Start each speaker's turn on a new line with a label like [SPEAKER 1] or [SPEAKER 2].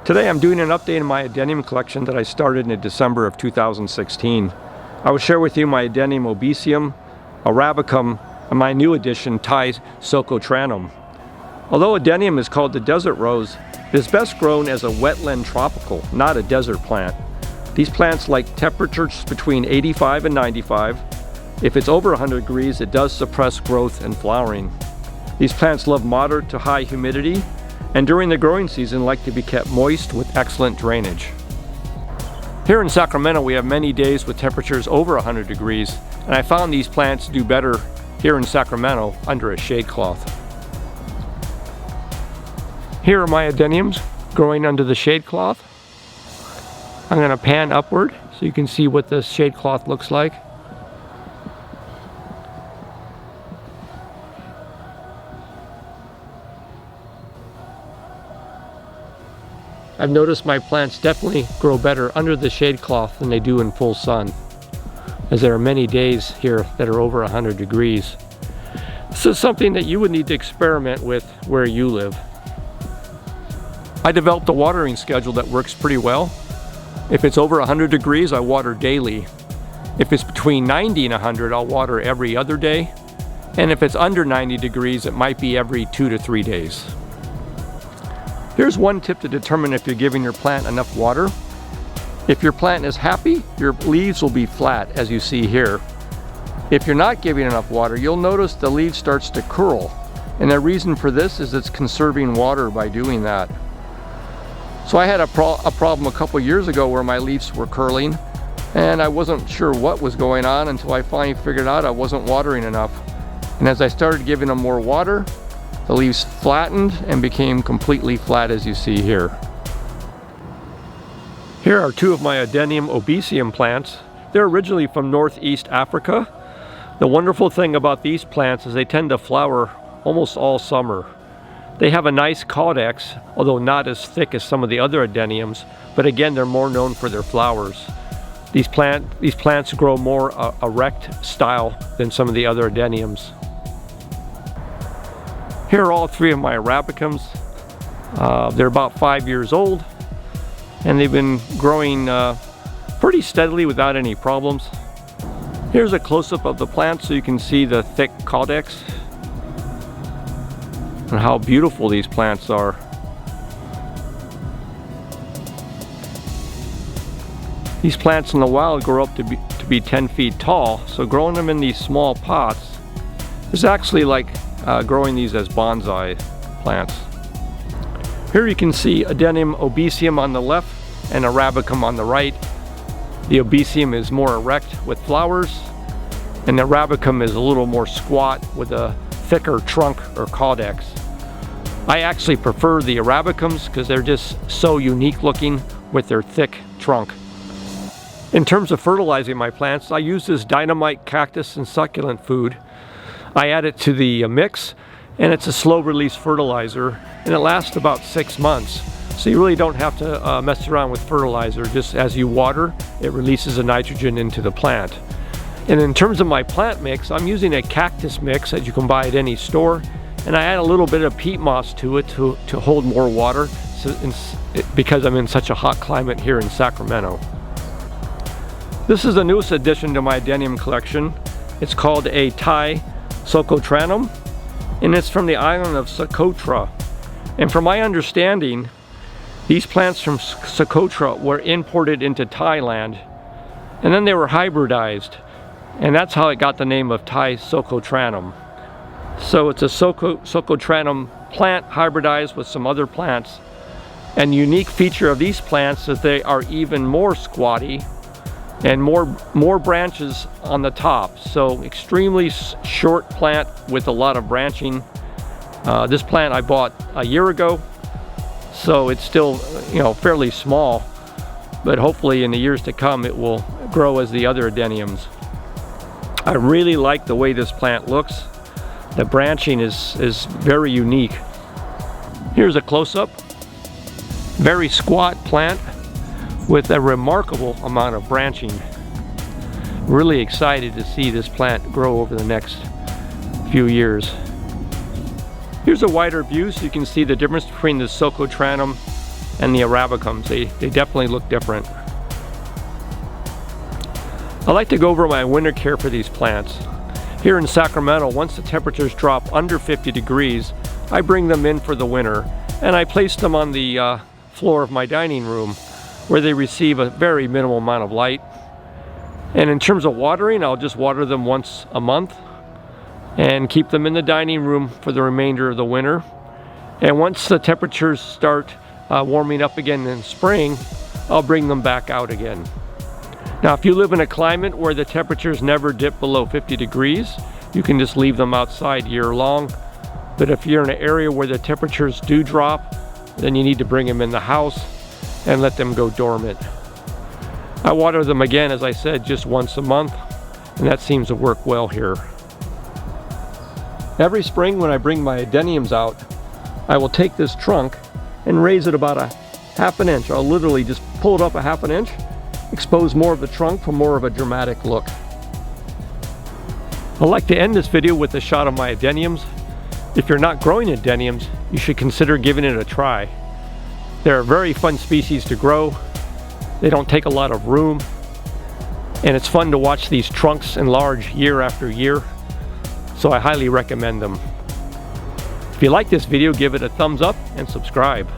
[SPEAKER 1] Today I'm doing an update on my Adenium collection that I started in December of 2016. I will share with you my Adenium Obesum, Arabicum, and my new addition, Thai Socotranum. Although Adenium is called the desert rose, it is best grown as a wetland tropical, not a desert plant. These plants like temperatures between 85 and 95. If it's over 100 degrees, it does suppress growth and flowering. These plants love moderate to high humidity, and during the growing season like to be kept moist with excellent drainage. Here in Sacramento we have many days with temperatures over 100 degrees, and I found these plants do better here in Sacramento under a shade cloth. Here are my Adeniums growing under the shade cloth. I'm going to pan upward so you can see what the shade cloth looks like. I've noticed my plants definitely grow better under the shade cloth than they do in full sun, as there are many days here that are over 100 degrees. This is something that you would need to experiment with where you live. I developed a watering schedule that works pretty well. If it's over 100 degrees, I water daily. If it's between 90 and 100, I'll water every other day. And if it's under 90 degrees, it might be every 2 to 3 days. Here's one tip to determine if you're giving your plant enough water. If your plant is happy, your leaves will be flat, as you see here. If you're not giving enough water, you'll notice the leaf starts to curl. And the reason for this is it's conserving water by doing that. So I had a problem a couple years ago where my leaves were curling, and I wasn't sure what was going on until I finally figured out I wasn't watering enough. And as I started giving them more water, the leaves flattened and became completely flat, as you see here. Here are two of my Adenium Obesum plants. They're originally from Northeast Africa. The wonderful thing about these plants is they tend to flower almost all summer. They have a nice caudex, although not as thick as some of the other Adeniums, but again they're more known for their flowers. These plants grow more erect style than some of the other Adeniums. Here are all three of my Arabicums. They're about 5 years old, and they've been growing pretty steadily without any problems. Here's a close-up of the plant so you can see the thick caudex and how beautiful these plants are. These plants in the wild grow up to be 10 feet tall, so growing them in these small pots is actually like growing these as bonsai plants. Here you can see Adenium Obesum on the left and Arabicum on the right. The Obesum is more erect with flowers, and the Arabicum is a little more squat with a thicker trunk or caudex. I actually prefer the Arabicums because they're just so unique looking with their thick trunk. In terms of fertilizing my plants, I use this dynamite cactus and succulent food. I add it to the mix, and it's a slow release fertilizer, and it lasts about 6 months. So you really don't have to mess around with fertilizer. Just as you water, it releases the nitrogen into the plant. And in terms of my plant mix, I'm using a cactus mix that you can buy at any store. And I add a little bit of peat moss to it to hold more water because I'm in such a hot climate here in Sacramento. This is the newest addition to my Adenium collection. It's called a Thai Socotranum, and it's from the island of Socotra. And from my understanding, these plants from Socotra were imported into Thailand, and then they were hybridized, and that's how it got the name of Thai Socotranum. So it's a Socotranum plant hybridized with some other plants. And the unique feature of these plants is they are even more squatty and more branches on the top. So extremely short plant with a lot of branching. This plant I bought a year ago, so it's still, fairly small, but hopefully in the years to come it will grow as the other Adeniums. I really like the way this plant looks. The branching is very unique. Here's a close-up. Very squat plant with a remarkable amount of branching. Really excited to see this plant grow over the next few years. Here's a wider view so you can see the difference between the Socotranum and the Arabicums. They definitely look different. I like to go over my winter care for these plants. Here in Sacramento, once the temperatures drop under 50 degrees, I bring them in for the winter, and I place them on the floor of my dining room where they receive a very minimal amount of light. And in terms of watering, I'll just water them once a month and keep them in the dining room for the remainder of the winter. And once the temperatures start warming up again in spring, I'll bring them back out again. Now, if you live in a climate where the temperatures never dip below 50 degrees, you can just leave them outside year long. But if you're in an area where the temperatures do drop, then you need to bring them in the house and let them go dormant. I water them again, as I said, just once a month, and that seems to work well here. Every spring when I bring my adeniums out, I will take this trunk and raise it about a half an inch. I'll literally just pull it up a half an inch, expose more of the trunk for more of a dramatic look. I'd like to end this video with a shot of my adeniums. If you're not growing adeniums, you should consider giving it a try. They're a very fun species to grow. They don't take a lot of room, and it's fun to watch these trunks enlarge year after year, so I highly recommend them. If you like this video, give it a thumbs up and subscribe.